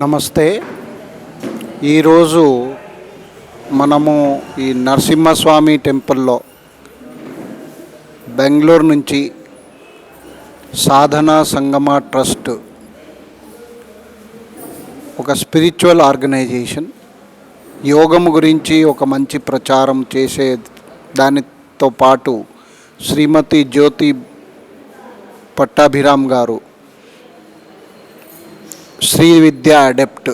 నమస్తే. ఈరోజు మనము ఈ నరసింహస్వామి టెంపుల్లో బెంగళూరు నుంచి సాధనా సంగమ ట్రస్ట్ ఒక స్పిరిచువల్ ఆర్గనైజేషన్ యోగము గురించి ఒక మంచి ప్రచారం చేసే దానితో పాటు శ్రీమతి జ్యోతి పట్టాభిరామ్ గారు శ్రీ విద్య అడెప్ట్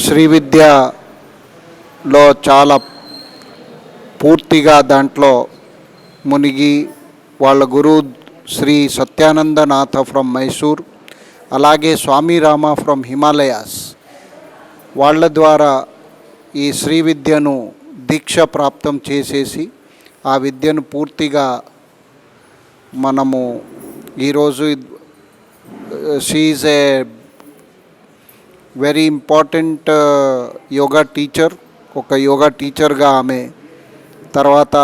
శ్రీ విద్యలో చాలా పూర్తిగా దాంట్లో మునిగి వాళ్ళ గురువు శ్రీ సత్యానందనాథ ఫ్రమ్ మైసూర్, అలాగే స్వామి రామ ఫ్రమ్ హిమాలయాస్ వాళ్ళ ద్వారా ఈ శ్రీ విద్యను దీక్ష ప్రాప్తం చేసేసి ఆ విద్యను పూర్తిగా మనము ఈరోజు she is a very important yoga teacher. ఒక యోగా టీచర్గా ఆమె తర్వాత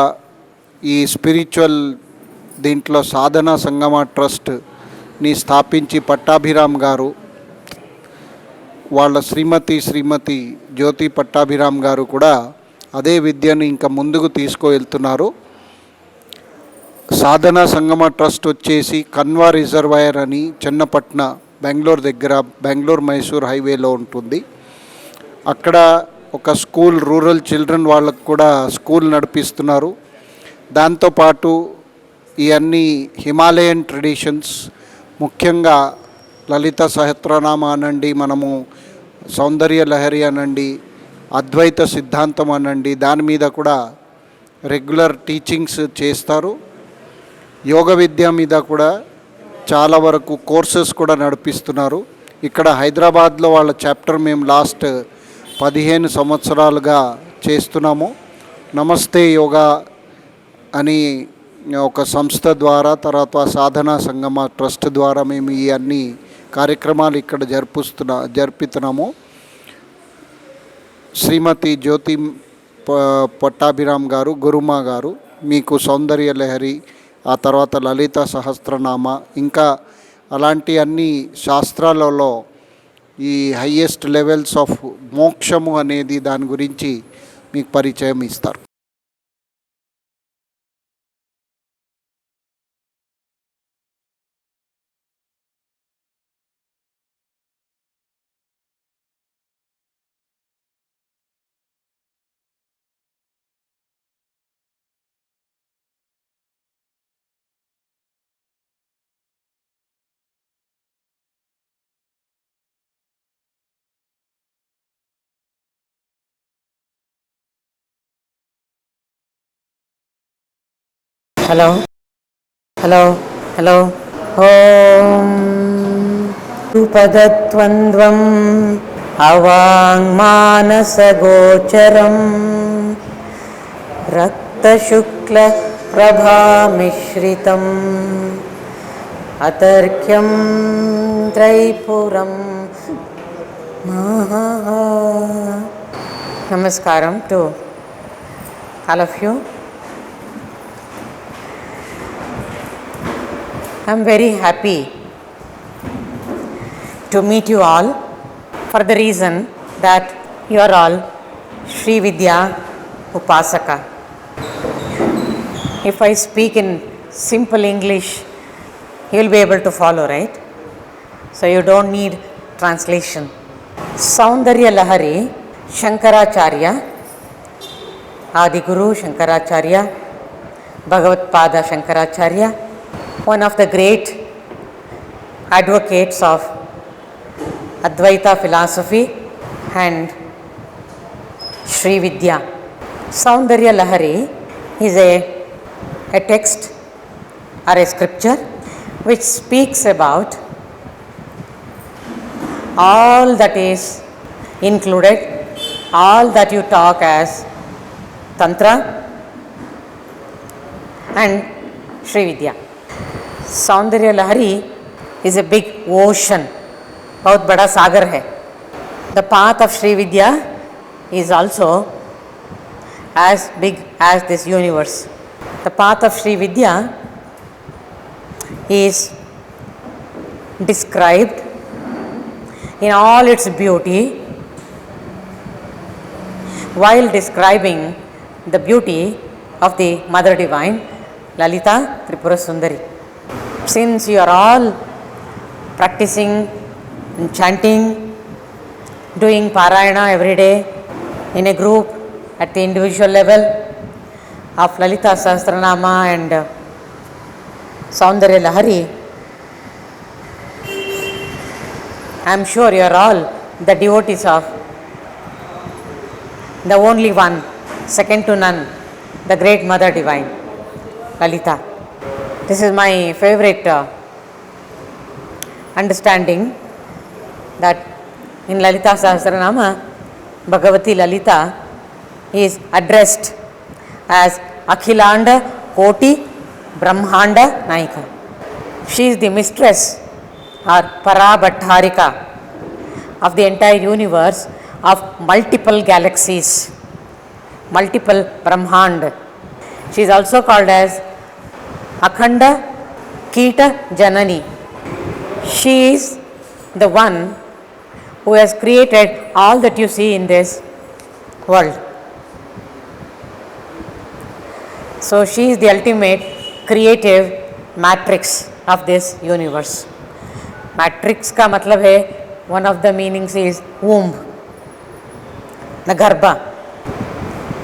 ఈ స్పిరిచువల్ దీంట్లో సాధనా సంగమ ట్రస్ట్ని స్థాపించి పట్టాభిరామ్ గారు వాళ్ళ శ్రీమతి జ్యోతి పట్టాభిరామ్ గారు కూడా అదే విద్యను ఇంకా ముందుకు తీసుకువెళ్తున్నారు. సాధనా సంగమ ట్రస్ట్ వచ్చేసి కన్వా రిజర్వాయర్ అని చెన్నపట్న బెంగళూరు దగ్గర బెంగళూరు మైసూర్ హైవేలో ఉంటుంది. అక్కడ ఒక స్కూల్ రూరల్ చిల్డ్రన్ వాళ్ళకు కూడా స్కూల్ నడిపిస్తున్నారు. దాంతోపాటు ఇవన్నీ హిమాలయన్ ట్రెడిషన్స్, ముఖ్యంగా లలిత సహస్రనామ అనండి, మనము సౌందర్య లహరి అనండి, అద్వైత సిద్ధాంతం అనండి, దాని మీద కూడా రెగ్యులర్ టీచింగ్స్ చేస్తారు. యోగ విద్య మీద కూడా చాలా వరకు కోర్సెస్ కూడా నడిపిస్తున్నారు. ఇక్కడ హైదరాబాద్లో వాళ్ళ చాప్టర్ మేము లాస్ట్ 15 సంవత్సరాలుగా చేస్తున్నాము. నమస్తే యోగా అని ఒక సంస్థ ద్వారా, తర్వాత సాధనా సంగమ ట్రస్ట్ ద్వారా మేము ఈ అన్ని కార్యక్రమాలు ఇక్కడ జరుపుతున్నాము. శ్రీమతి జ్యోతి పట్టాభిరామ్ గారు, గురుమా గారు మీకు సౌందర్య లహరి, ఆ తర్వాత లలిత సహస్రనామ, ఇంకా అలాంటి అన్ని శాస్త్రాలలో ఈ హయ్యెస్ట్ లెవెల్స్ ఆఫ్ మోక్షము అనేది దాని గురించి మీకు పరిచయం ఇస్తారు. హలో హలో హలో ఓం రూపదత్వంద్వం అవాంగ్మానసగోచరం రక్తశుక్ల ప్రభామిశ్రితం అతర్క్యం త్రైపురం. నమస్కారం to all of you. I am very happy to meet you all for the reason that you are all Sri Vidya Upasaka. If I speak in simple English, you will be able to follow, right? So you don't need translation. Saundarya Lahari, Shankaracharya, Adi Guru Shankaracharya, Bhagavad Pada Shankaracharya, one of the great advocates of Advaita philosophy and Sri Vidya. Saundarya Lahari is a text or a scripture which speaks about all that is included, all that you talk as Tantra and Sri Vidya. सौंदर्य लहरी is a big ocean, बहुत बड़ा सागर है. The path of Shri Vidya is also as big as this universe. The path of Sri Vidya is described in all its beauty while describing the beauty of the Mother Divine, Lalita Tripura Sundari. Since you are all practicing chanting, doing Parayana every day in a group at the individual level of Lalita Sahasranama and Saundarya Lahari, I am sure you are all the devotees of the only one, second to none, the great Mother Divine, Lalita. This is my favorite understanding, that in Lalita Sahasranama, Bhagavati Lalita is addressed as Akhilanda Koti Brahmanda Naika. She is the mistress or Parabhattarika of the entire universe of multiple galaxies, multiple Brahmand. She is also called as Akhanda Kita Janani. She is the one who has created all that you see in this world. So she is the ultimate creative matrix of this universe. Matrix का मतलब है, one of the meanings is womb, the garbha.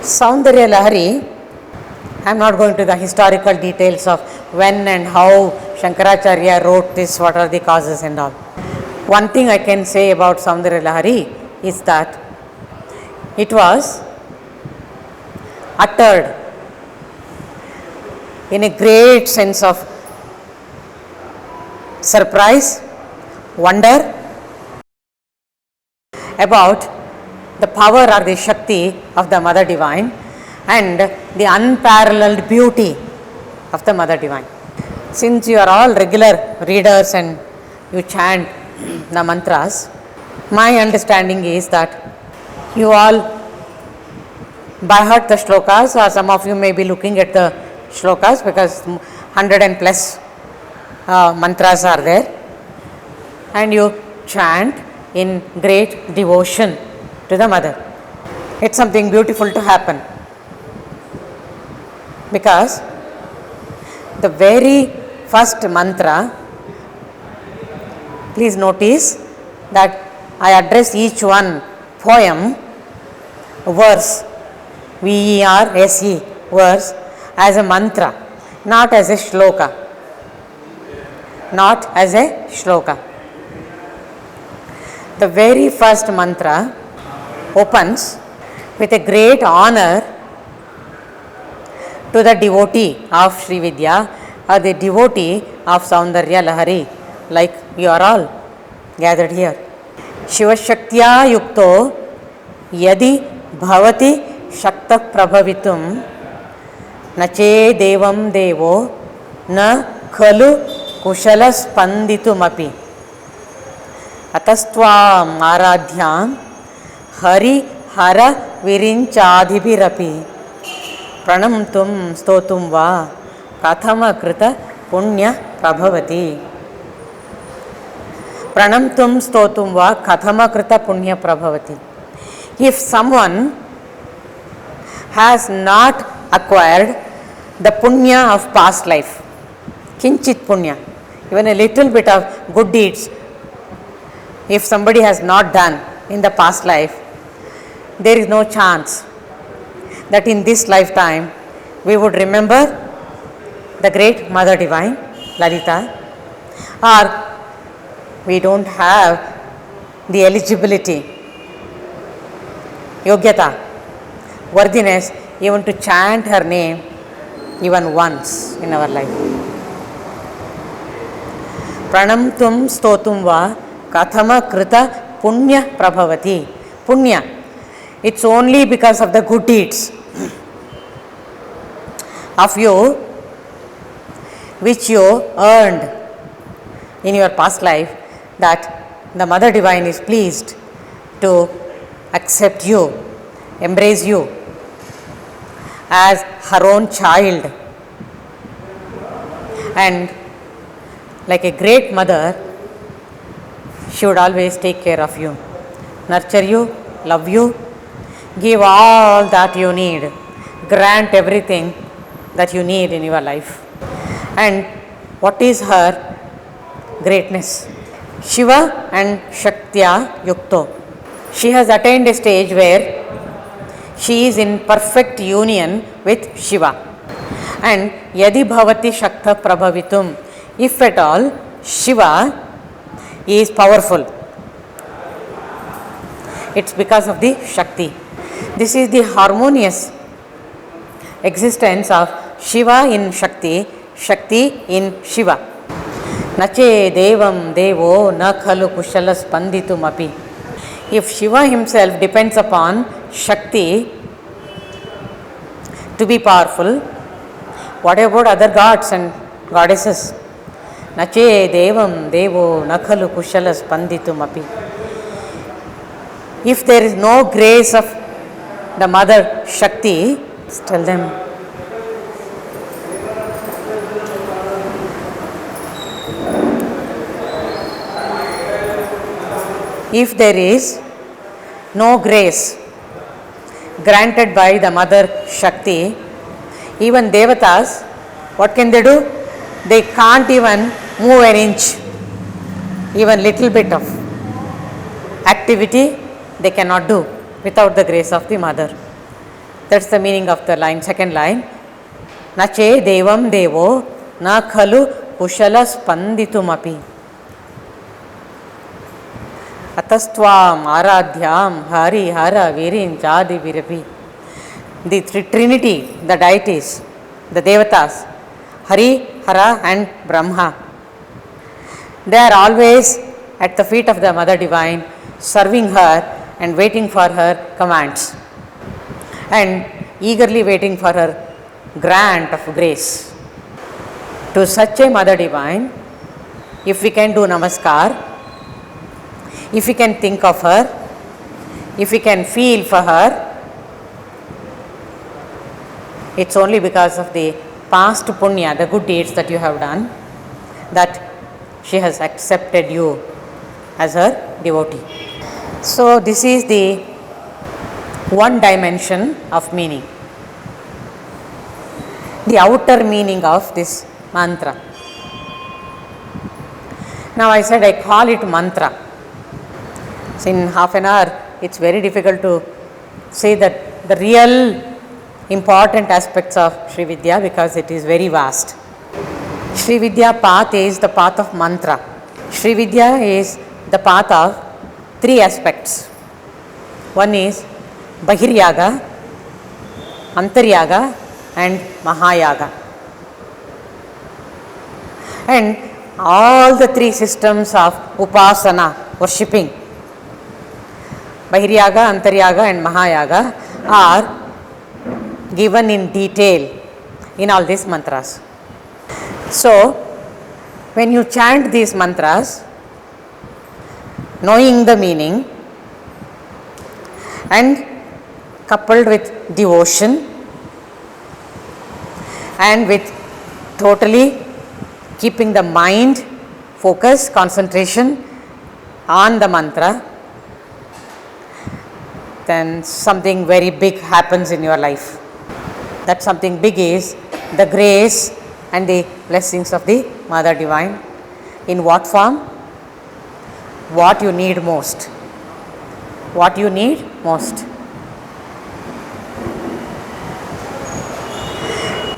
Saundarya Lahari, I am not going to the historical details of when and how Shankaracharya wrote this, what are the causes and all. One thing I can say about Saundarya Lahari is that it was uttered in a great sense of surprise, wonder about the power or the Shakti of the Mother Divine and the unparalleled beauty of the Mother Divine. Since you are all regular readers and you chant the mantras, my understanding is that you all by heart the shlokas, or some of you may be looking at the shlokas because 100 and plus mantras are there, and you chant in great devotion to the Mother. It's something beautiful to happen, because the very first mantra, please notice that I address each one poem, verse, V-E-R-S-E, verse, as a mantra, not as a shloka. Not as a shloka. The very first mantra opens with a great honor to the devotee of Sri Vidya or the devotee of Saundarya Lahari, like you are all gathered here. Shiva Shaktya Yukto Yadi Bhavati Shakta Prabhavitum Nache Devam Devo Na Khalu Kushala Spanditumapi Atastvam Aradhyam Hari Hara Virinchadhibirapi Pranamtum Stotum Va Kathama Krita Punya Prabhavati. Pranamtum Stotum Va Kathama Krita Punya Prabhavati. If someone has not acquired the punya of past life, kinchit punya, even a little bit of good deeds, if somebody has not done in the past life, there is no chance that in this lifetime we would remember the great Mother Divine, Lalita, or we don't have the eligibility, yogyata, worthiness, even to chant her name even once in our life. Pranamtum stotum va kathama krita punya prabhavati. Punya, it's only because of the good deeds of you which you earned in your past life that the Mother Divine is pleased to accept you, embrace you as her own child, and like a great mother, She would always take care of you, nurture you, love you, give all that you need, grant everything that you need in your life. And what is her greatness? Shiva and Shaktya Yukto. She has attained a stage where she is in perfect union with Shiva. And Yadi Bhavati Shakta Prabhavitum, if at all Shiva is powerful, it's because of the Shakti. This is the harmonious existence of Shiva in Shakti, Shakti in Shiva. Nache devam devo na khalu kushala spanditum api. If Shiva himself depends upon Shakti to be powerful, what about other gods and goddesses? Nache devam devo na khalu kushala spanditum api. If there is no grace of the mother Shakti, tell them. If there is no grace granted by the mother Shakti, even Devatas, what can they do? They can't even move an inch. Even little bit of activity they cannot do without the grace of the mother. That's the meaning of the line, second line. Nache devam devo na khalu kushala spanditumapi. Atastvam aradhyam hari hara virin jadi virapi. The Trinity, the deities, the Devatas, Hari, Hara and Brahma, they are always at the feet of the Mother Divine, serving her and waiting for her commands and eagerly waiting for her grant of grace. To such a Mother Divine, if we can do namaskar, if we can think of her, if we can feel for her, it's only because of the past punya, the good deeds that you have done, that she has accepted you as her devotee. So this is the one dimension of meaning, the outer meaning of this mantra. Now I said I call it mantra. So in half an hour it's very difficult to say that the real important aspects of Sri Vidya, because it is very vast. Sri Vidya path is the path of mantra. Sri Vidya is the path of three aspects. One is Bahiryaga, Antaryaga and Mahayaga. And all the three systems of Upasana, worshipping, Bahiryaga, Antaryaga and Mahayaga, are given in detail in all these mantras. So, when you chant these mantras, knowing the meaning and coupled with devotion and with totally keeping the mind, focus, concentration on the mantra, then something very big happens in your life. That something big is the grace and the blessings of the Mother Divine. In what form? What you need most. What you need most.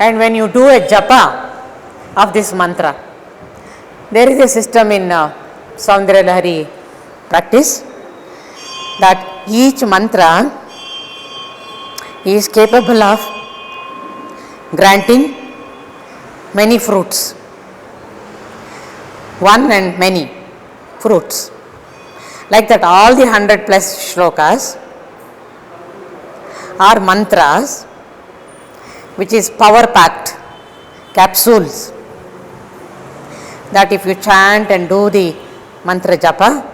And when you do a japa of this mantra, there is a system in Saundarya Lahari practice that each mantra is capable of granting many fruits, one and many fruits. Like that, all the 100 plus shlokas are mantras which is power packed capsules, that if you chant and do the mantra japa,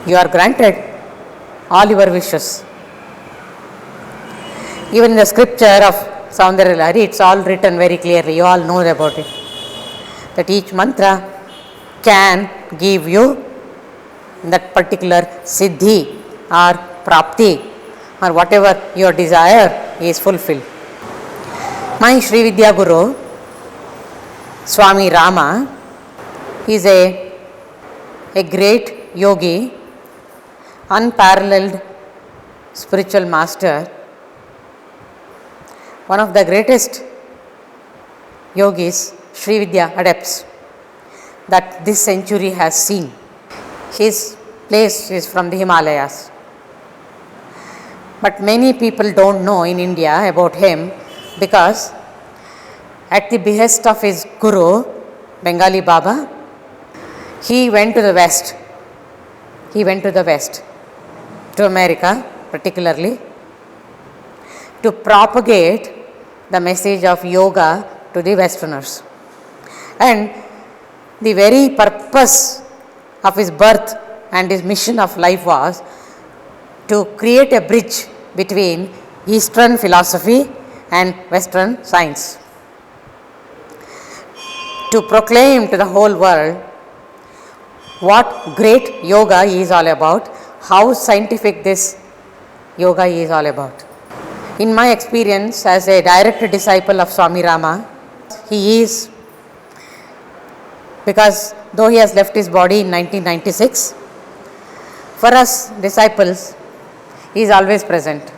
you are granted all your wishes. Even in the scripture of Saundarya Lahari, it's all written very clearly, you all know about it, that each mantra can give you that particular siddhi or prapti or whatever your desire is fulfilled. My Sri Vidya Guru, Swami Rama, is a great yogi, unparalleled spiritual master, one of the greatest yogis, Sri Vidya adepts that this century has seen. His place is from the Himalayas. But many people don't know in India about him because at the behest of his guru, Bengali Baba, he went to the West. He went to the West, to America particularly, to propagate the message of yoga to the Westerners. And the very purpose of his birth and his mission of life was to create a bridge between Eastern philosophy and Western science, to proclaim to the whole world what great yoga is all about, how scientific this yoga is all about. In my experience as a direct disciple of Swami Rama, he is, because though he has left his body in 1996, for us disciples, he is always present.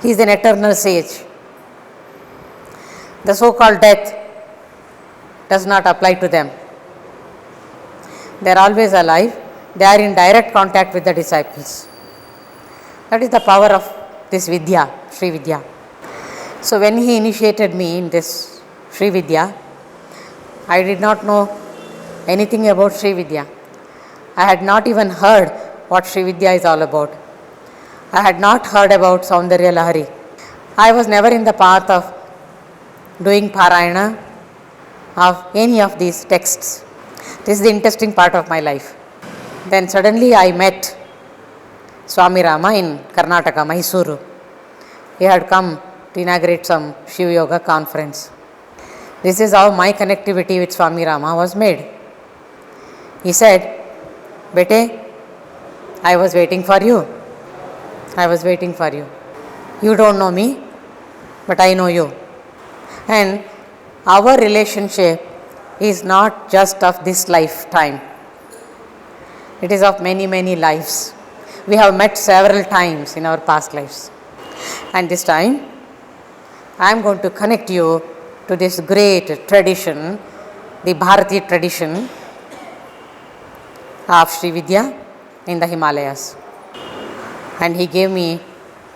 He is an eternal sage. The so-called death does not apply to them. They are always alive. They are in direct contact with the disciples. That is the power of this Vidya, Sri Vidya. So when he initiated me in this Sri Vidya, I did not know anything about Sri Vidya. I had not even heard what Sri Vidya is all about. I had not heard about Saundarya Lahari. I was never in the path of doing Parayana of any of these texts. This is the interesting part of my life. Then suddenly I met Swami Rama in Karnataka, Mysuru. He had come to inaugurate some Shiva Yoga conference. This is how my connectivity with Swami Rama was made. He said, "Bete, I was waiting for you. I was waiting for you. You don't know me, but I know you." And our relationship is not just of this lifetime. It is of many, many lives. We have met several times in our past lives. And this time, I am going to connect you to this great tradition, the Bharati tradition of Sri Vidya in the Himalayas. And he gave me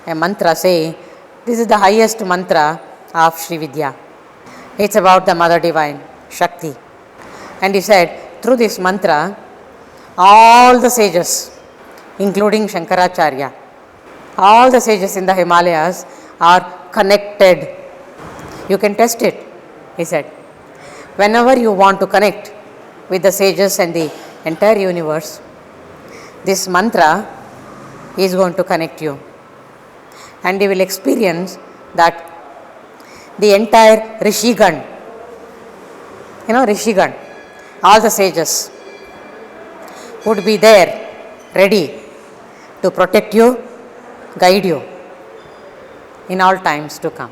a mantra saying, this is the highest mantra of Sri Vidya. It's about the Mother Divine, Shakti. And he said, through this mantra, all the sages, including Shankaracharya, all the sages in the Himalayas are connected. You can test it, he said. Whenever you want to connect with the sages and the entire universe, this mantra is going to connect you. And you will experience that the entire Rishigan, Rishigan, all the sages would be there ready to protect you, guide you in all times to come.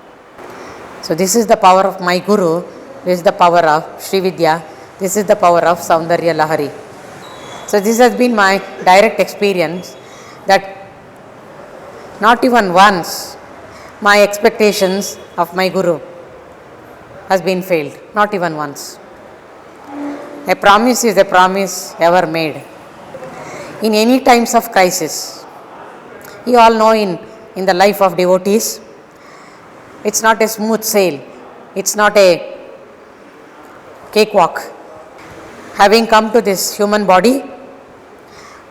So this is the power of my Guru, this is the power of Sri Vidya, this is the power of Saundarya Lahari. So this has been my direct experience that not even once my expectations of my Guru has been failed, not even once. A promise is a promise ever made. In any times of crisis, you all know in the life of devotees, it's not a smooth sail, it's not a cakewalk. Having come to this human body,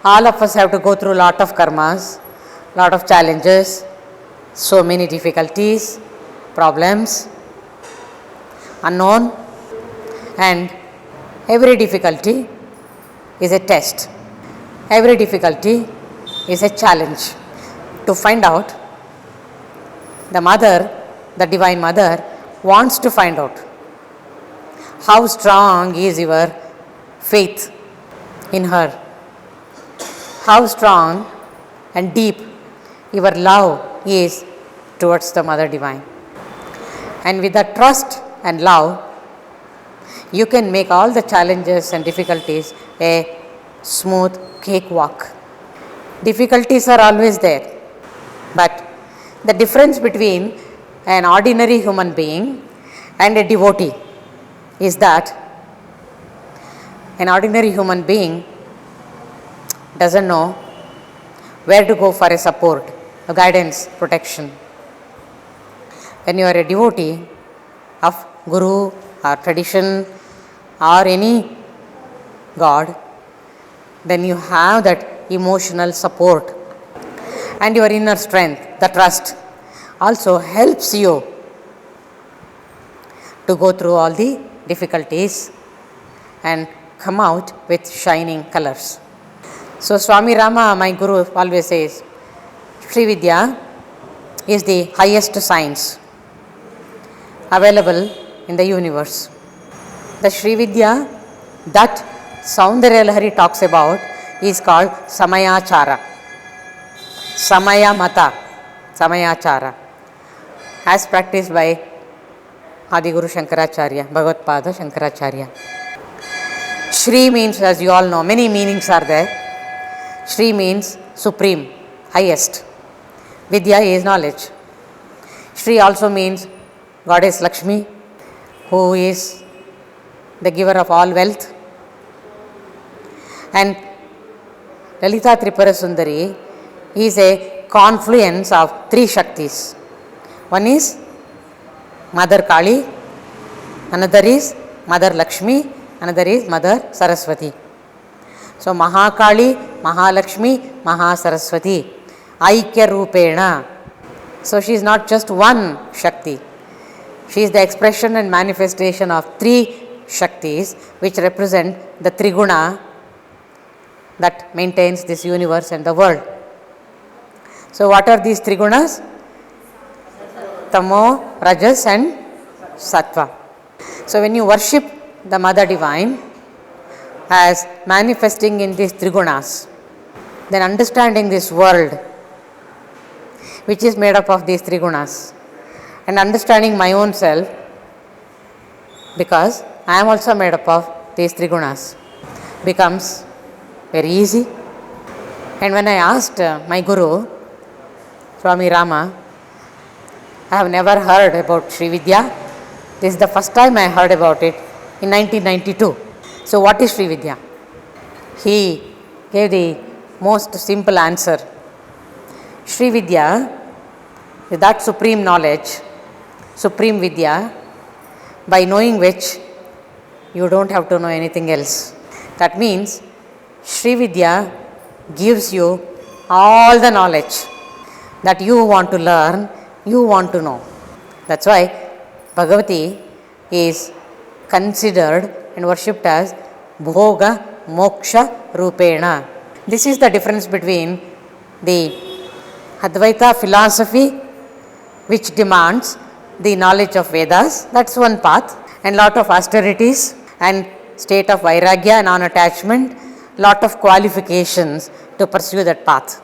all of us have to go through a lot of karmas, lot of challenges, so many difficulties, problems, unknown, and every difficulty is a test. Every difficulty is a challenge to find out. The Mother, the Divine Mother, wants to find out how strong is your faith in her, how strong and deep your love is towards the Mother Divine. And with that trust and love, you can make all the challenges and difficulties a smooth cakewalk. Difficulties are always there, but the difference between an ordinary human being and a devotee is that an ordinary human being doesn't know where to go for a support, a guidance, protection. When you are a devotee of Guru or tradition or any God, then you have that emotional support, and your inner strength, the trust, also helps you to go through all the difficulties and come out with shining colors. So Swami Rama, my Guru, always says, Sri Vidya is the highest science available in the universe. The Sri Vidya that Saundarya Lahari talks about is called Samayachara, Samaya Mata, Samayachara, as practiced by Adiguru Shankaracharya, Bhagavad-pada Shankaracharya. Shri means, as you all know, many meanings are there. Shri means supreme, highest. Vidya is knowledge. Shri also means Goddess Lakshmi, who is the giver of all wealth. And Lalita Tripura Sundari is a confluence of three Shaktis. One is Mother Kali, another is Mother Lakshmi, another is Mother Saraswati. So Mahakali, Mahalakshmi, Mahasaraswati, Aikya Rupena. So she is not just one Shakti. She is the expression and manifestation of three Shaktis which represent the Triguna that maintains this universe and the world. So what are these Trigunas? Tamo, Rajas and Sattva. So when you worship the Mother Divine as manifesting in these Trigunas, then understanding this world which is made up of these Trigunas, and understanding my own self, because I am also made up of these Trigunas, becomes very easy. And when I asked my Guru, Swami Rama, I have never heard about Sri Vidya. This is the first time I heard about it in 1992. So what is Sri Vidya? He gave the most simple answer. Sri Vidya is that supreme knowledge, supreme Vidya, by knowing which you don't have to know anything else. That means Sri Vidya gives you all the knowledge that you want to learn, you want to know. That's why Bhagavati is considered and worshipped as Bhoga Moksha Rupena. This is the difference between the Advaita philosophy, which demands the knowledge of Vedas, that's one path, and lot of austerities and state of Vairagya, non-attachment, lot of qualifications to pursue that path,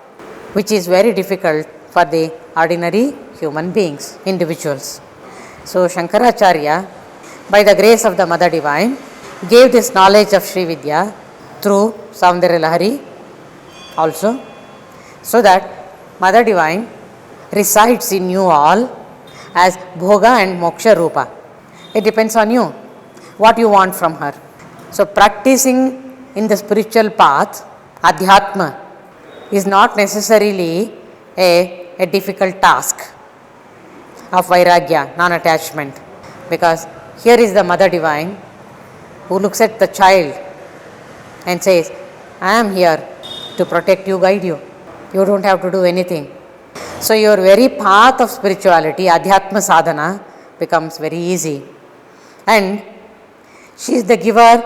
which is very difficult for the ordinary human beings, individuals. So Shankaracharya, by the grace of the Mother Divine, gave this knowledge of Sri Vidya through Saundarya Lahari also, so that Mother Divine resides in you all as Bhoga and Moksha Rupa. It depends on you, what you want from her. So practicing in the spiritual path, Adhyatma, is not necessarily a difficult task of Vairagya, non-attachment, because here is the Mother Divine who looks at the child and says, I am here to protect you, guide you. You don't have to do anything. So your very path of spirituality, Adhyatma Sadhana, becomes very easy. And she is the giver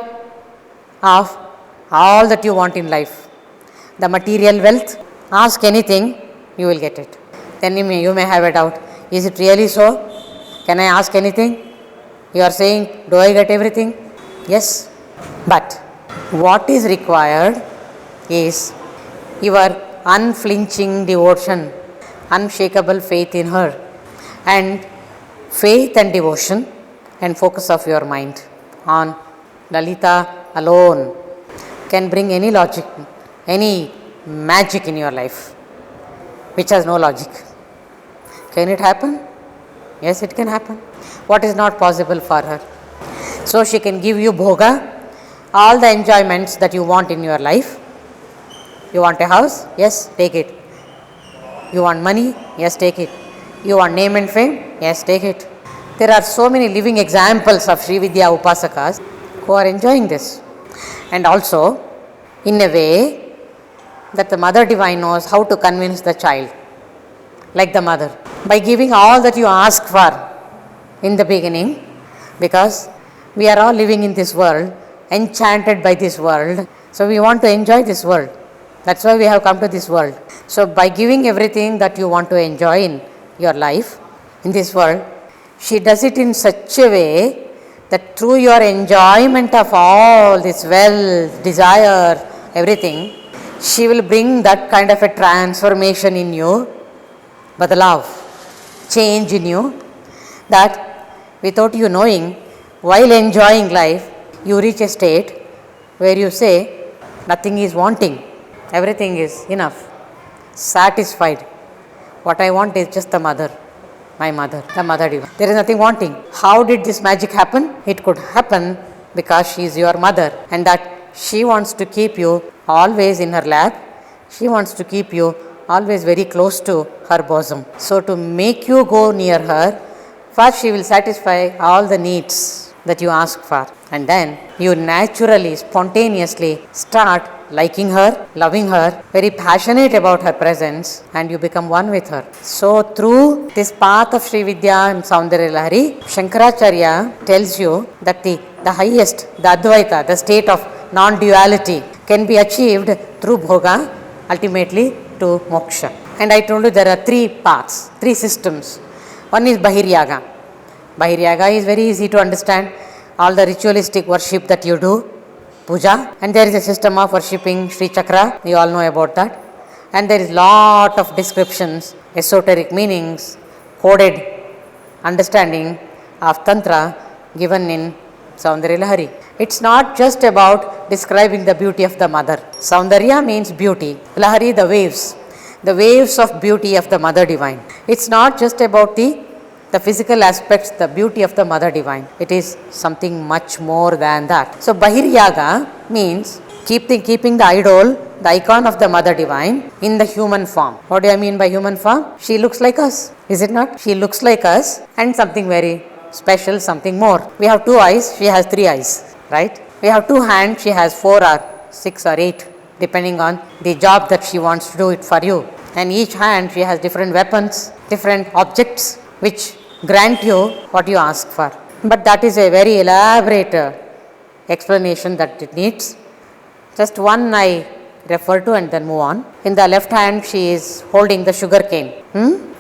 of all that you want in life. The material wealth, ask anything, you will get it. Then you may have a doubt, is it really so? Can I ask anything? You are saying, do I get everything? Yes, but what is required is your unflinching devotion, unshakable faith in her, and faith and devotion and focus of your mind on Lalita alone can bring any logic, any magic in your life which has no logic. Can it happen? Yes, it can happen. What is not possible for her? So she can give you bhoga, all the enjoyments that you want in your life. You want a house? Yes, take it. You want money? Yes, take it. You want name and fame? Yes, take it. There are so many living examples of Sri Vidya Upasakas who are enjoying this. And also, in a way that the Mother Divine knows how to convince the child, like the mother, by giving all that you ask for in the beginning, because we are all living in this world, enchanted by this world, so we want to enjoy this world. That's why we have come to this world. So by giving everything that you want to enjoy in your life, in this world, she does it in such a way that through your enjoyment of all this wealth, desire, everything, she will bring that kind of a transformation in you, badalav, change in you, that without you knowing, while enjoying life, you reach a state where you say, nothing is wanting, everything is enough, satisfied. What I want is just the mother, my mother, the Mother Divine. There is nothing wanting. How did this magic happen? It could happen because she is your mother, and that she wants to keep you always in her lap. She wants to keep you always very close to her bosom. So to make you go near her, first she will satisfy all the needs that you ask for, and then you naturally, spontaneously start liking her, loving her, very passionate about her presence, and you become one with her. So through this path of Sri Vidya and Saundarya Lahari, Shankaracharya tells you that the highest, the Advaita, the state of non-duality can be achieved through bhoga, ultimately to moksha. And I told you there are three paths, three systems. One is Bahiryaga. Bahiryaga is very easy to understand. All the ritualistic worship that you do, puja, and there is a system of worshipping Sri Chakra, you all know about that. And there is lot of descriptions, esoteric meanings, coded understanding of Tantra given in Saundarya Lahari. It's not just about describing the beauty of the mother. Saundarya means beauty, Lahari the waves of beauty of the Mother Divine. It's not just about the physical aspects, the beauty of the Mother Divine. It is something much more than that. So Bahiryaga means keeping the idol, the icon of the Mother Divine in the human form. What do I mean by human form? She looks like us, is it not? She looks like us, and something very special, something more. We have 2 eyes, she has 3 eyes, right? We have 2 hands, she has 4 or 6 or 8, depending on the job that she wants to do it for you. And each hand she has different weapons, different objects which grant you what you ask for. But that is a very elaborate explanation that it needs. Just one I refer to and then move on. In the left hand she is holding the sugar cane.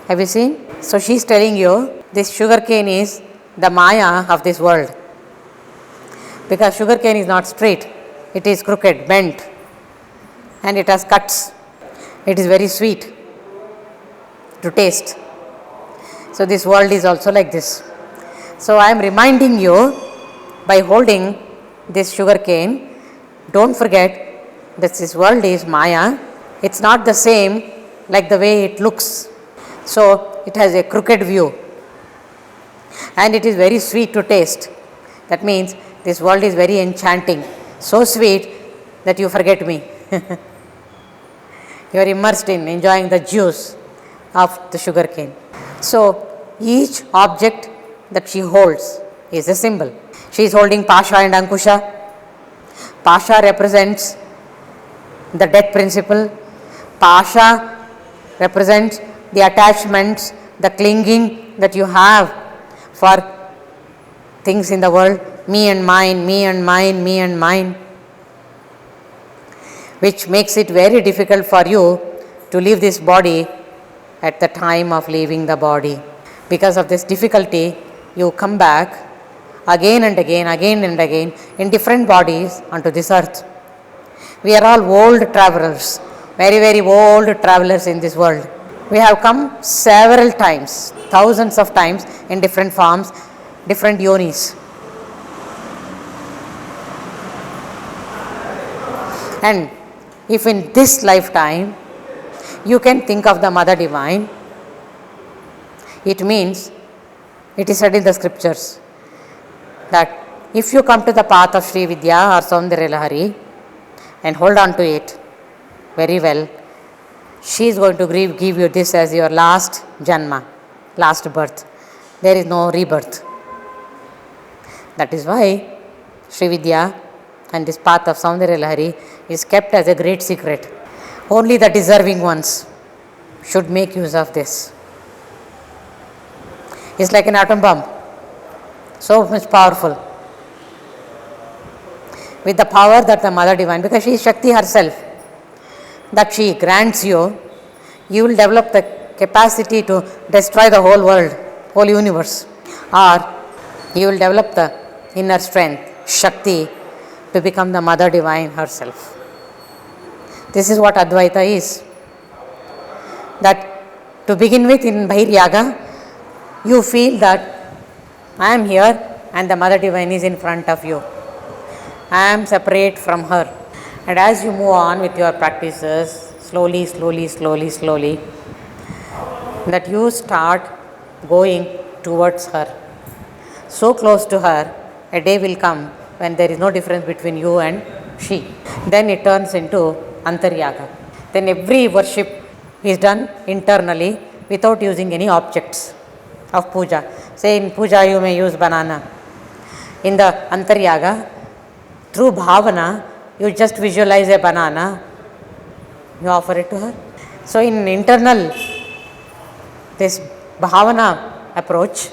Have you seen? So she is telling you this sugar cane is the Maya of this world. Because sugar cane is not straight, it is crooked, bent, and it has cuts. It is very sweet to taste. So this world is also like this. So I am reminding you, by holding this sugar cane, don't forget that this world is Maya. It's not the same like the way it looks. So it has a crooked view, and it is very sweet to taste. That means this world is very enchanting, so sweet that you forget me. You are immersed in enjoying the juice of the sugar cane. So each object that she holds is a symbol. She is holding Pasha and Ankusha. Pasha represents the death principle. Pasha represents the attachments, the clinging that you have for things in the world, me and mine, me and mine, me and mine, which makes it very difficult for you to leave this body at the time of leaving the body. Because of this difficulty, you come back again and again in different bodies onto this earth. We are all old travelers, very, very old travelers in this world. We have come several times, thousands of times in different forms, different yonis. And if in this lifetime you can think of the Mother Divine, it means, it is said in the scriptures, that if you come to the path of Sri Vidya or Saundarya Lahari and hold on to it very well, she is going to give you this as your last janma, last birth. There is no rebirth. That is why Sri Vidya and this path of Saundarya Lahari is kept as a great secret. Only the deserving ones should make use of this. It's like an atom bomb, so much powerful. With the power that the Mother Divine, because she is Shakti herself, that she grants you, you will develop the capacity to destroy the whole world, whole universe. Or you will develop the inner strength, Shakti, to become the Mother Divine herself. This is what Advaita is. That to begin with, in Bahir Yaga, you feel that I am here and the Mother Divine is in front of you. I am separate from her. And as you move on with your practices, slowly, that you start going towards her. So close to her, a day will come when there is no difference between you and she. Then it turns into Antaryaga. Then every worship is done internally without using any objects of puja. Say in puja you may use banana. In the Antaryaga, through bhavana, you just visualize a banana, you offer it to her. So in internal, this bhavana approach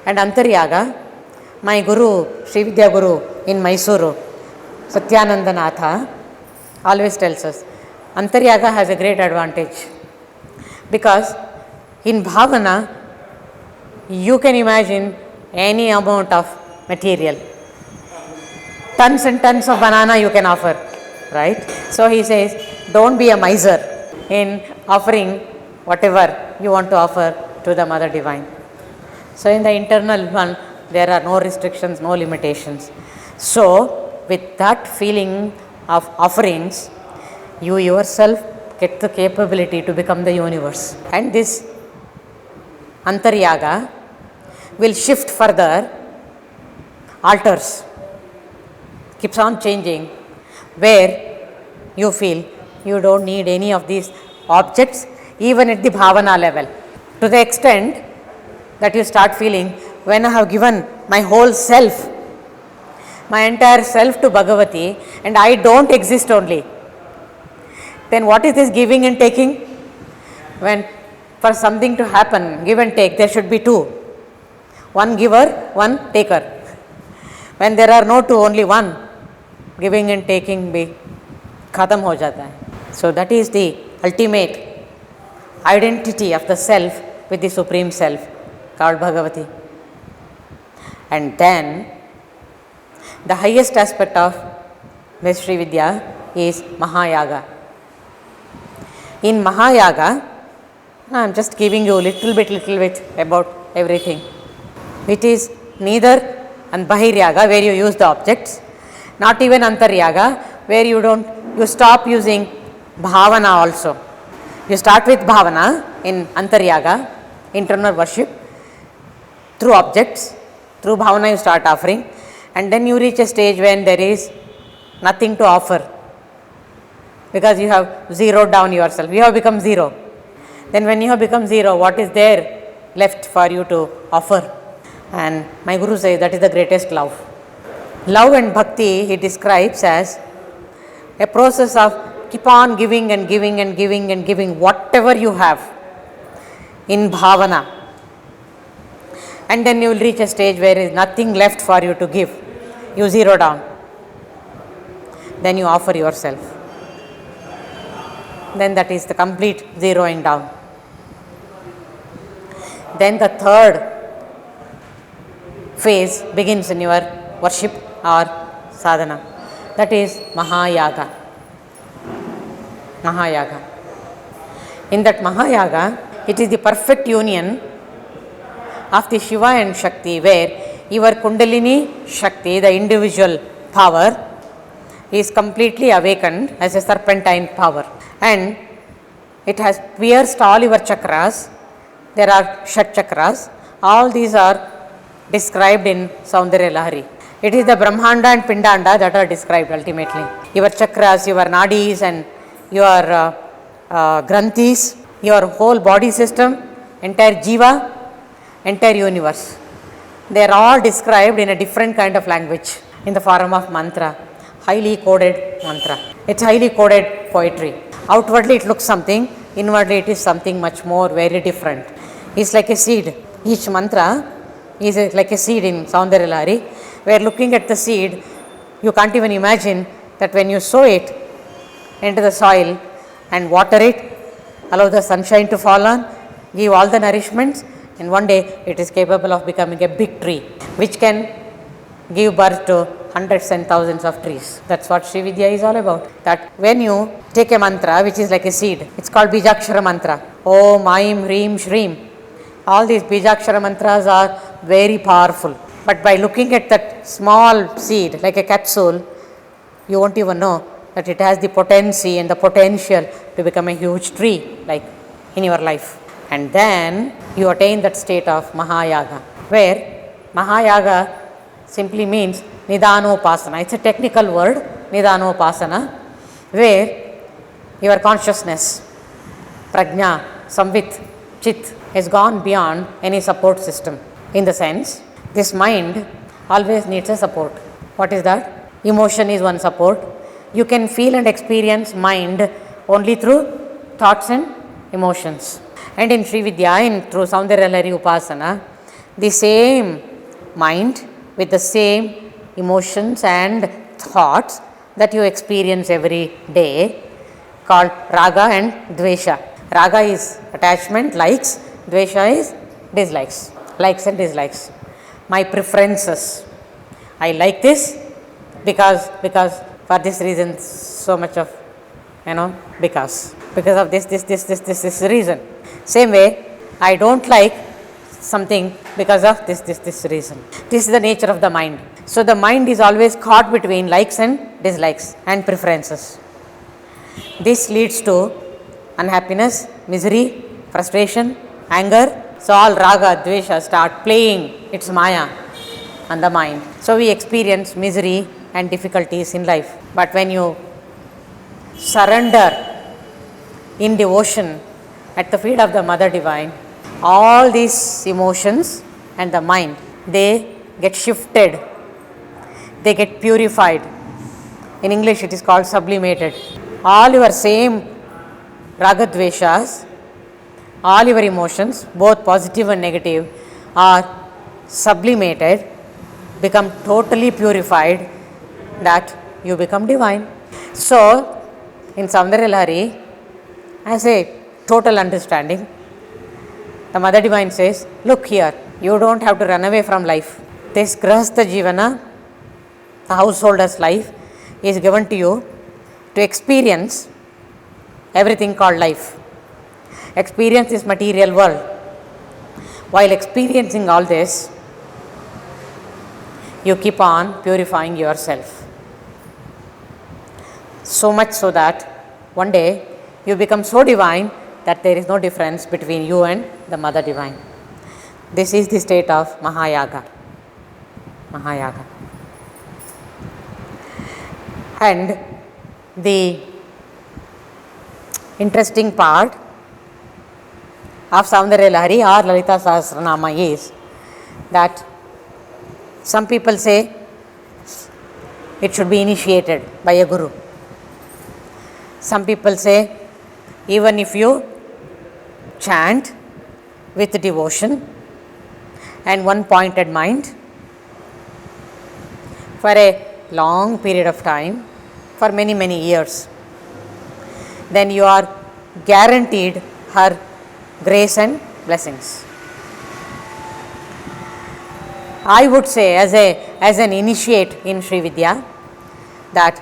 and Antaryaga, my Guru, Sri Vidya Guru in Mysuru, Satyanandanatha, always tells us, Antaryaga has a great advantage because in bhavana, you can imagine any amount of material. Tons and tons of banana you can offer, right? So he says, don't be a miser in offering whatever you want to offer to the Mother Divine. So in the internal one, there are no restrictions, no limitations. So with that feeling of offerings, you yourself get the capability to become the universe. And this Antaryaga will shift further, alters, keeps on changing, where you feel you don't need any of these objects, even at the bhavana level. To the extent that you start feeling, when I have given my whole self, my entire self to Bhagavati, and I don't exist only, then what is this giving and taking? When for something to happen, give and take, there should be two. One giver, one taker. When there are no two, only one, giving and taking be khatam ho jata hai. So that is the ultimate identity of the self with the Supreme Self called Bhagavati. And then the highest aspect of this Sri Vidya is Mahayaga. In Mahayaga, I am just giving you little bit about everything. It is neither and Bahiryaga where you use the objects, not even Antaryaga where you stop using bhavana also. You start with bhavana in Antaryaga, internal worship, through objects, through bhavana you start offering, and then you reach a stage when there is nothing to offer because you have zeroed down yourself. You have become zero. Then when you have become zero, what is there left for you to offer? And my Guru says that is the greatest love. Love and bhakti he describes as a process of keep on giving and giving and giving and giving whatever you have in bhavana. And then you will reach a stage where there is nothing left for you to give. You zero down. Then you offer yourself. Then that is the complete zeroing down. Then the third phase begins in your worship or sadhana. That is Mahayaga. Mahayaga. In that Mahayaga, it is the perfect union of the Shiva and Shakti, where your Kundalini Shakti, the individual power, is completely awakened as a serpentine power, and it has pierced all your chakras. There are Shat chakras. All these are described in Saundarya Lahari. It is the Brahmanda and Pindanda that are described ultimately. Your chakras, your nadis, and your granthis, your whole body system, entire jiva, entire universe. They are all described in a different kind of language in the form of mantra, highly coded mantra. It's highly coded poetry. Outwardly it looks something, inwardly it is something much more very different. It's like a seed. Each mantra is like a seed in Saundarya Lahari, where looking at the seed, you can't even imagine that when you sow it into the soil and water it, allow the sunshine to fall on, give all the nourishments, and one day it is capable of becoming a big tree, which can give birth to hundreds and thousands of trees. That's what Sri Vidya is all about. That when you take a mantra which is like a seed, it's called Bijakshara mantra. Om, Aim, Hrim, Shrim. All these Bijakshara mantras are very powerful. But by looking at that small seed like a capsule, you won't even know that it has the potency and the potential to become a huge tree, like in your life. And then you attain that state of Mahayaga, where Mahayaga simply means Nidanopasana. It's a technical word, Nidanopasana, where your consciousness, Prajna, Samvit, Chit, has gone beyond any support system. In the sense, this mind always needs a support. What is that? Emotion is one support. You can feel and experience mind only through thoughts and emotions. And in Sri Vidya, through Saundarya Lahari Upasana, the same mind with the same emotions and thoughts that you experience every day, called Raga and Dvesha. Raga is attachment, likes. Dvesha is dislikes, likes and dislikes. My preferences. I like this because for this reason, so much of, because of this reason. Same way, I don't like something because of this reason. This is the nature of the mind. So the mind is always caught between likes and dislikes and preferences. This leads to unhappiness, misery, frustration, anger. So all raga, dvesha start playing its maya on the mind. So we experience misery and difficulties in life. But when you surrender in devotion at the feet of the Mother Divine, all these emotions and the mind, they get shifted, they get purified. In English it is called sublimated. All your same ragadveshas, all your emotions, both positive and negative, are sublimated, become totally purified, that you become divine. So, in Saundarya Lahari, as a total understanding, the Mother Divine says, look here, you don't have to run away from life. This Grahastha Jivana, the householder's life, is given to you to experience everything called life. Experience this material world. While experiencing all this, you keep on purifying yourself. So much so that one day you become so divine that there is no difference between you and the Mother Divine. This is the state of Mahayaga. Mahayaga. And the interesting part of Saundarya Lahari or Lalita Sahasranama is that some people say it should be initiated by a guru. Some people say even if you chant with devotion and one pointed mind for a long period of time, for many, many years, then you are guaranteed her grace and blessings. I would say as an initiate in Sri Vidya that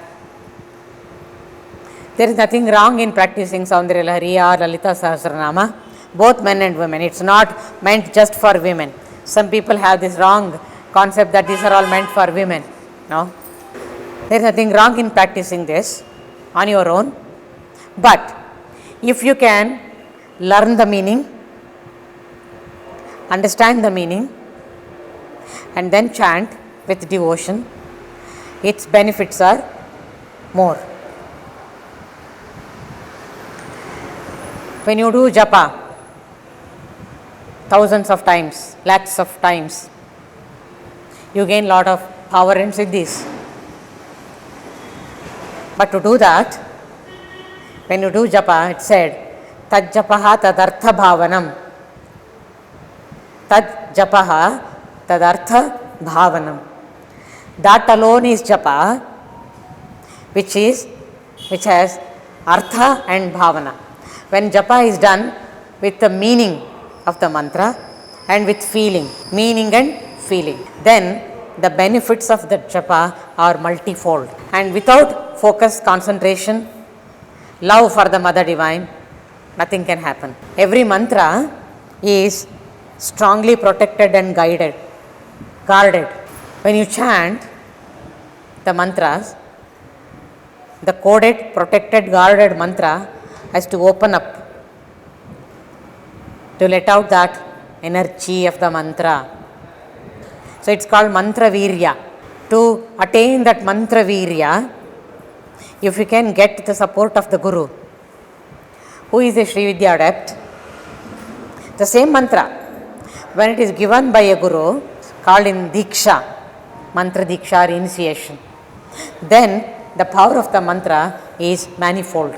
there is nothing wrong in practicing Saundarya Lahari or Lalita Sahasranama, both men and women. It's not meant just for women. Some people have this wrong concept that these are all meant for women. No, there is nothing wrong in practicing this on your own, but if you can learn the meaning, understand the meaning, and then chant with devotion, its benefits are more. When you do japa thousands of times, lakhs of times, you gain lot of power and siddhis. But to do that, when you do japa, it said, tad japaha tadartha bhavanam. Tad japaha tadartha bhavanam. That alone is japa, which has artha and bhavana. When japa is done with the meaning of the mantra and with feeling, meaning and feeling, then the benefits of the japa are multifold. And without focus, concentration, love for the Mother Divine, nothing can happen. Every mantra is strongly protected and guarded. When you chant the mantras, the coded, protected, guarded mantra has to open up to let out that energy of the mantra. So it's called mantra virya. To attain that mantra virya, if you can get the support of the Guru, who is a Sri Vidya adept, the same mantra, when it is given by a Guru, called in Diksha, mantra Diksha or initiation, then the power of the mantra is manifold.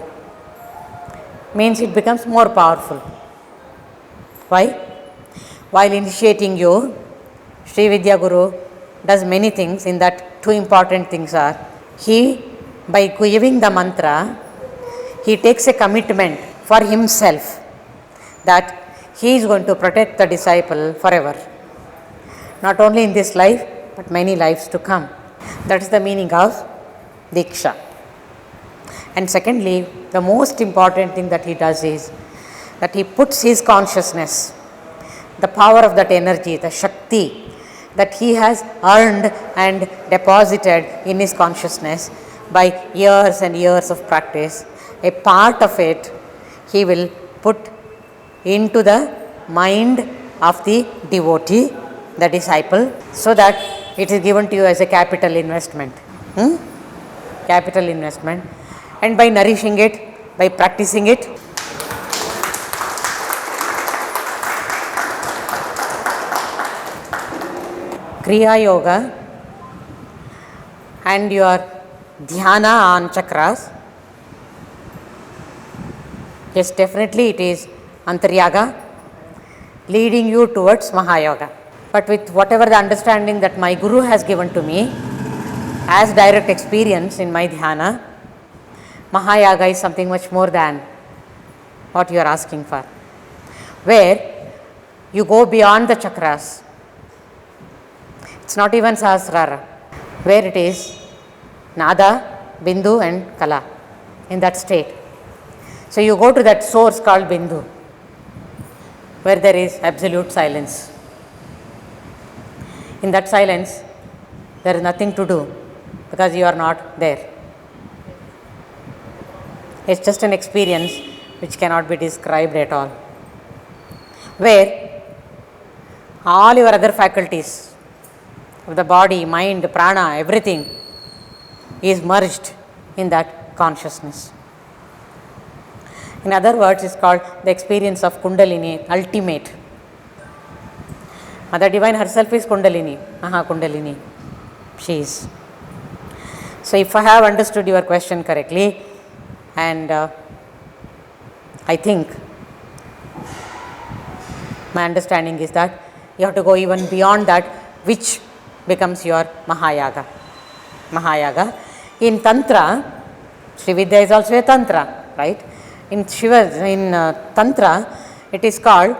Means it becomes more powerful. Why? While initiating you, Sri Vidya Guru does many things. In that, two important things are, he, by giving the mantra, he takes a commitment for himself that he is going to protect the disciple forever. Not only in this life, but many lives to come. That is the meaning of Diksha. And secondly, the most important thing that he does is that he puts his consciousness, the power of that energy, the Shakti that he has earned and deposited in his consciousness by years and years of practice, a part of it he will put into the mind of the devotee, the disciple, so that it is given to you as a capital investment. Capital investment. And by nourishing it, by practicing it, Kriya Yoga and your dhyana on chakras, yes, definitely it is Antaryaga leading you towards Mahayoga. But with whatever the understanding that my Guru has given to me as direct experience in my dhyana, Mahayaga is something much more than what you are asking for, where you go beyond the chakras. It's not even Sahasrara, where it is Nada, Bindu and Kala, in that state. So you go to that source called Bindu, where there is absolute silence. In that silence, there is nothing to do because you are not there. It's just an experience which cannot be described at all, where all your other faculties of the body, mind, prana, everything is merged in that consciousness. In other words, it's called the experience of Kundalini, ultimate. Mother Divine herself is Kundalini, Kundalini, she is. So if I have understood your question correctly, and I think my understanding is that you have to go even beyond that, which becomes your Mahayaga. Mahayaga. In Tantra, Sri Vidya is also a Tantra, right? In Tantra, it is called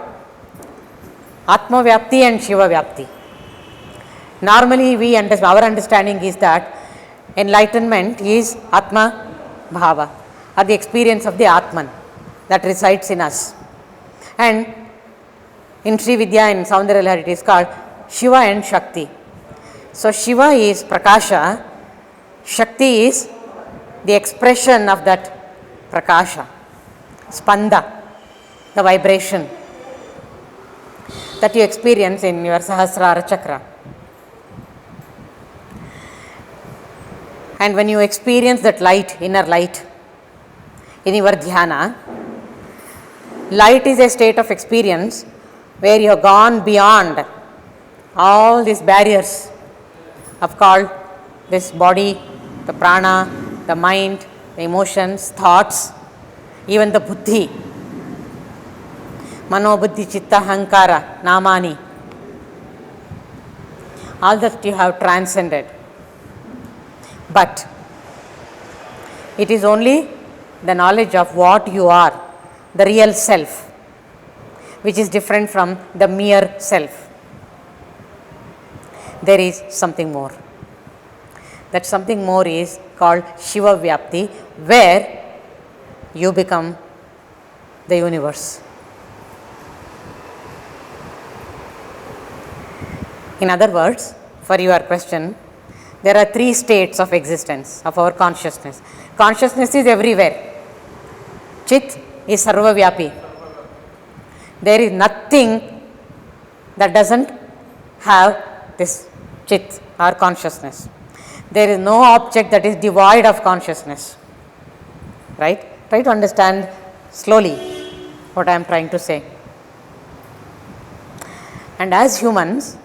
Atma Vyapti and Shiva Vyapti. Normally, our understanding is that enlightenment is Atma Bhava, or the experience of the Atman that resides in us. And in Sri Vidya and Saundarya Lahari, it is called Shiva and Shakti. So, Shiva is Prakasha, Shakti is the expression of that Prakasha, Spanda, the vibration that you experience in your Sahasrara Chakra. And when you experience that light, inner light, in your dhyana, light is a state of experience where you have gone beyond all these barriers of called this body, the prana, the mind, the emotions, thoughts, even the buddhi, mano, buddhi, chitta, hankara, namani, all that you have transcended. But it is only the knowledge of what you are, the real self, which is different from the mere self. There is something more. That something more is called Shiva Vyapti, where you become the universe. In other words, for your question, there are three states of existence of our consciousness. Consciousness is everywhere. Chit is Sarva Vyapi. There is nothing that doesn't have this Chit or consciousness. There is no object that is devoid of consciousness. Right? Try to understand slowly what I am trying to say. And as humans,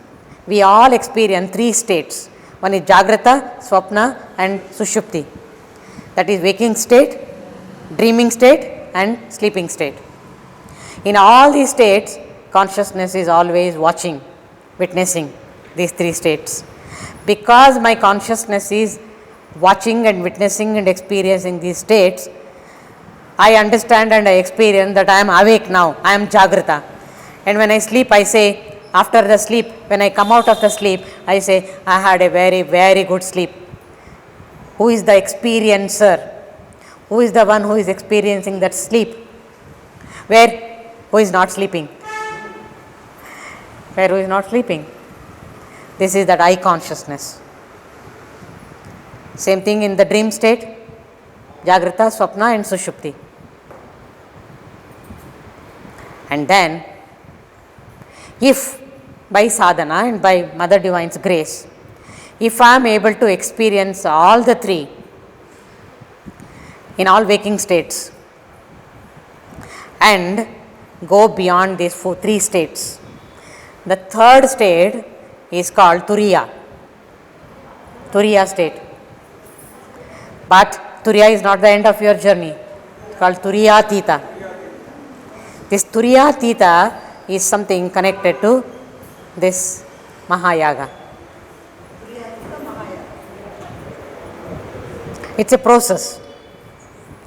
we all experience three states. One is Jagrata, Swapna and Sushupti. That is waking state, dreaming state and sleeping state. In all these states, consciousness is always watching, witnessing these three states. Because my consciousness is watching and witnessing and experiencing these states, I understand and I experience that I am awake now, I am Jagrata. And when I sleep, I say, after the sleep, when I come out of the sleep, I say, I had a very, very good sleep. Who is the experiencer? Who is the one who is experiencing that sleep? Where? Who is not sleeping? Where? Who is not sleeping? This is that I consciousness. Same thing in the dream state, Jagrata, Swapna and Sushupti. And then, if by sadhana and by Mother Divine's grace, if I am able to experience all the three in all waking states and go beyond these three states, the third state is called Turiya state. But Turiya is not the end of your journey. It's called Turiyatita. This Turiyatita is something connected to this Mahayaga. It's a process.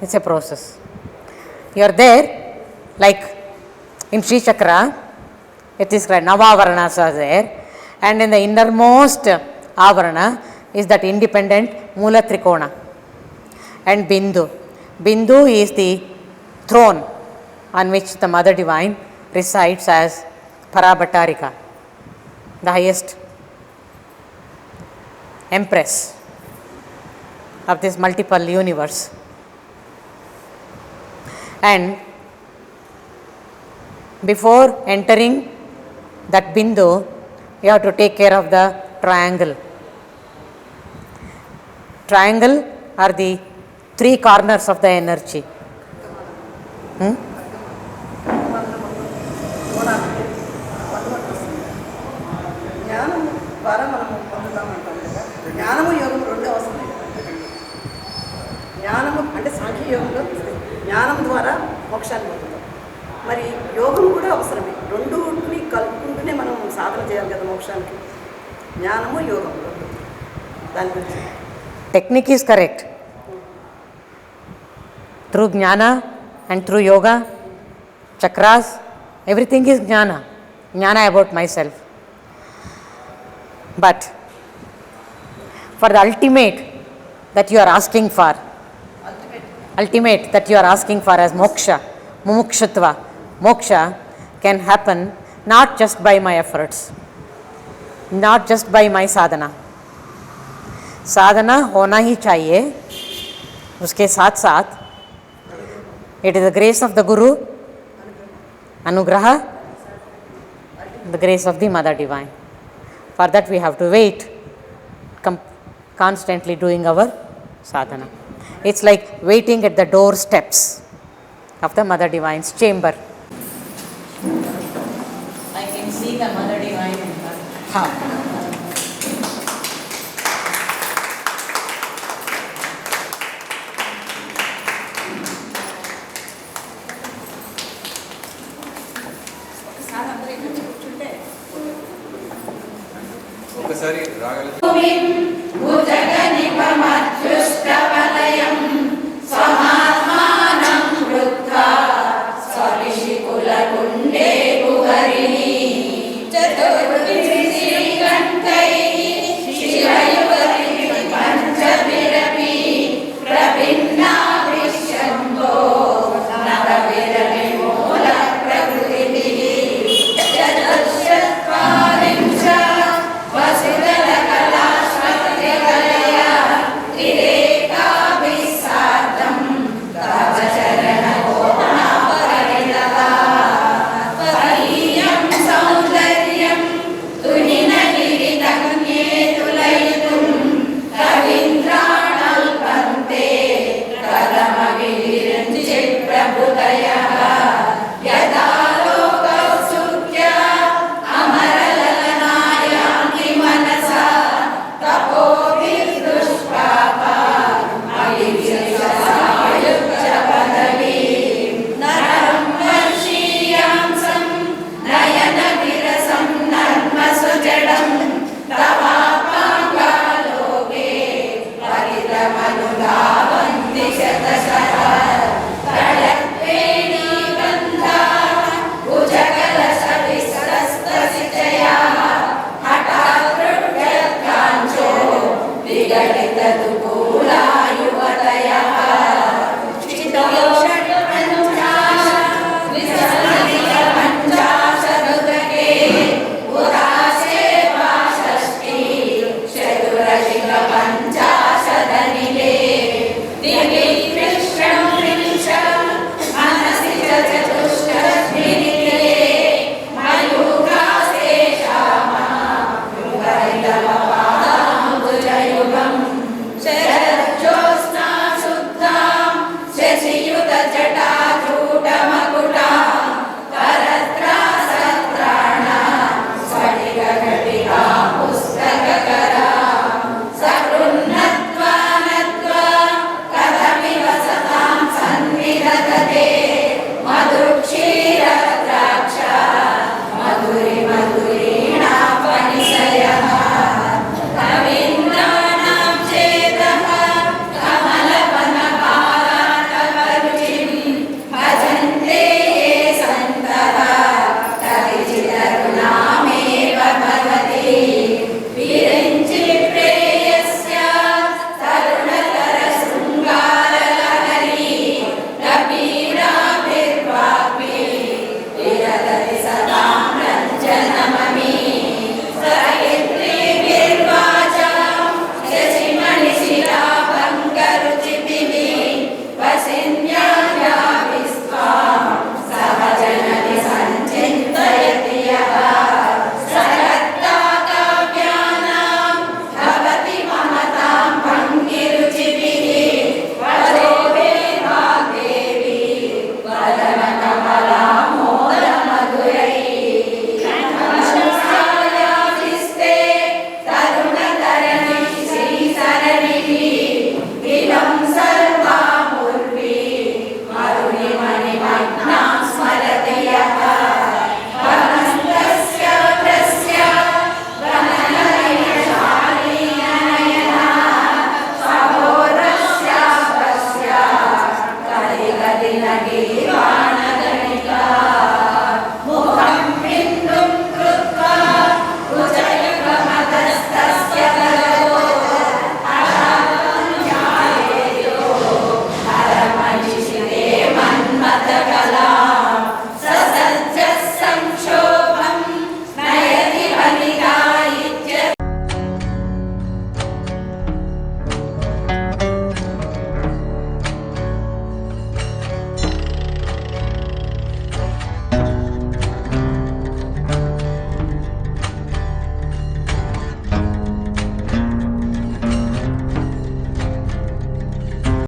It's a process. You are there, like in Sri Chakra, it is called Navavaranas are there, and in the innermost Avarana is that independent Mula Trikona and Bindu. Bindu is the throne on which the Mother Divine resides as Parabhattarika, the highest empress of this multiple universe. And before entering that Bindu, you have to take care of the triangle. Triangle are the three corners of the energy. ద్వారా మనము పొందుతామంటాం కదా. జ్ఞానము యోగం రెండే అవసరం. జ్ఞానము అంటే సాంఖ్య యోగంలో జ్ఞానం ద్వారా మోక్షాన్ని పొందుతాం. మరి యోగం కూడా అవసరమే. రెండుని కలుపుకుంటూనే మనం సాధన చేయాలి కదా మోక్షానికి. జ్ఞానము యోగం దాని గురించి. Technique is correct. Through jnana and through yoga, chakras, everything is jnana. Jnana about myself. But for the ultimate that you are asking for. Ultimate that you are asking for as moksha, mumukshutva. Moksha can happen not just by my efforts, not just by my sadhana. साधना होना ही चाहिए, उसके साथ साथ it is the grace of the Guru, Anugraha, the grace of the Mother Divine. For that we have to wait, constantly doing our sadhana. It's like waiting at the doorsteps of the Mother Divine's chamber. I can see the Mother Divine in her heart. ఒకసారి రాగల భూజగ నిపమత్యుష్టవ